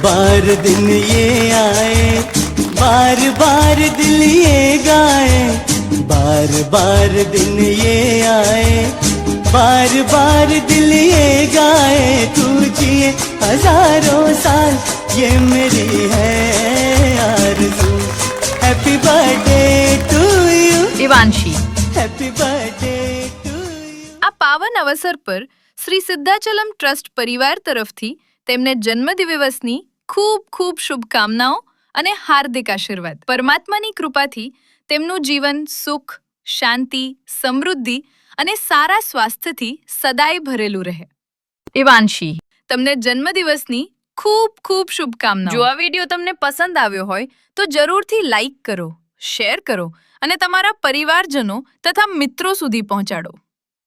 बार दिन ये आए, बार बार दिल ये गाए, बार बार दिन ये आए, बार बार दिल ये गाए, तू जिए हजारों साल ये मेरी है आरज़ू। Happy birthday to you Devanshi. Happy birthday to you. આ પાવન અવસર પર શ્રી સિદ્ધાચલમ ટ્રસ્ટ પરિવાર તરફથી તેમને જન્મદિવસની ખૂબ ખૂબ શુભકામનાઓ અને હાર્દિક આશીર્વાદ। પરમાત્માની કૃપાથી તેમનું જીવન સુખ, શાંતિ, સમૃદ્ધિ અને સારા સ્વાસ્થ્યથી સદાય ભરેલું રહે। દેવાંશી, તમને જન્મદિવસની ખૂબ ખૂબ શુભકામનાઓ। જો આ વિડીયો તમને પસંદ આવ્યો હોય તો જરૂરથી લાઈક કરો, શેર કરો અને તમારા પરિવારજનો તથા મિત્રો સુધી પહોંચાડો।